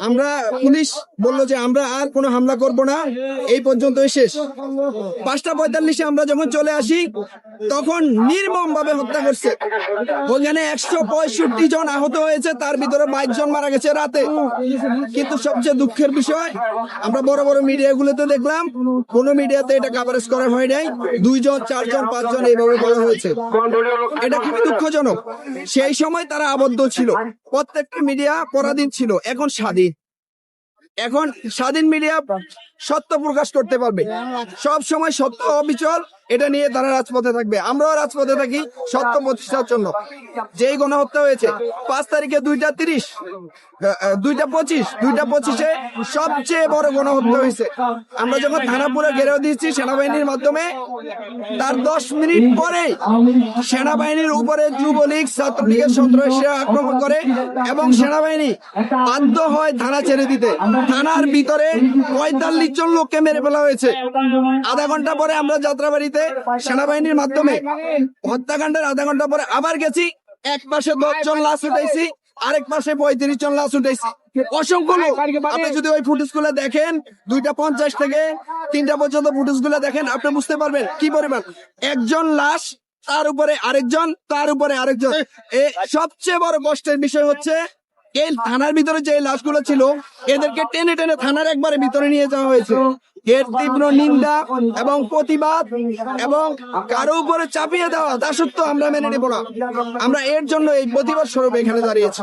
আমরা পুলিশ বললো যে আমরা আর কোনো হামলা করব না, এই পর্যন্তই শেষ। 5:45 আমরা যখন চলে আসি তখন নির্মম ভাবে হত্যা করছে। ওখানে 165 জন আহত হয়েছে, তার ভিতরে 22 জন মারা গেছে রাতে। কিন্তু সবচেয়ে দুঃখের বিষয়, আমরা বড় বড় মিডিয়াগুলোতে দেখলাম কোনো মিডিয়াতে এটা কভারেজ করা হয় নাই। 2 জন 4 জন 5 জন এইভাবে বলা হয়েছে। এটা খুবই দুঃখজনক। সেই সময় তারা আবদ্ধ ছিল, প্রত্যেকটি মিডিয়া পরাধীন ছিল। এখন স্বাধীন মিডিয়া সত্য প্রকাশ করতে পারবে, সব সময় সত্য অবিচল, এটা নিয়ে তারা রাজপথে থাকবে। আমরাও রাজপথে থাকি সত্য প্রতিষ্ঠার জন্য। যেই গণহত্যা হয়েছে 5 তারিখে 2:30, 2:25 সবচেয়ে বড় গণহত্যা হয়েছে। আমরা যখন থানাপুরে ঘেরাও দিয়েছি সেনাবাহিনীর মাধ্যমে, তার 10 মিনিট পরে সেনাবাহিনীর উপরে যুবলীগ ছাত্রলীগের সন্ত্রাসীরা আক্রমণ করে এবং সেনাবাহিনী বাধ্য হয় থানা ছেড়ে দিতে। থানার ভিতরে 45 জন লোককে মেরে ফেলা হয়েছে। আধা ঘন্টা পরে আমরা যাত্রাবাড়িতে সেনাবাহিনীর মাধ্যমে হত্যাকাণ্ডের আধা ঘন্টা পরে আবার গেছি। এক পাশে 10 জন লাশ উঠাইছি, আরেক পাশে 35 জন লাশ উঠাইছি। অসংখ্য লোক। আপনি যদি ওই ফুটেজ গুলো দেখেন, 2:50 থেকে 3টা পর্যন্ত ফুটেজ গুলো দেখেন, আপনি বুঝতে পারবেন কি পরিমাণ। একজন লাশ, তার উপরে আরেকজন, তার উপরে আরেকজন। সবচেয়ে বড় কষ্টের বিষয় হচ্ছে এই থানার ভিতরে যে লাশগুলো ছিল, এদেরকে টেনে টেনে থানার একবারে ভিতরে নিয়ে যাওয়া হয়েছে। এর তীব্র নিন্দা এবং প্রতিবাদ এবং কারো উপরে চাপিয়ে দেওয়া দাসত্ব আমরা মেনে নেব না। আমরা এর জন্য এই প্রতিবাদ স্বরূপ এখানে দাঁড়িয়েছি।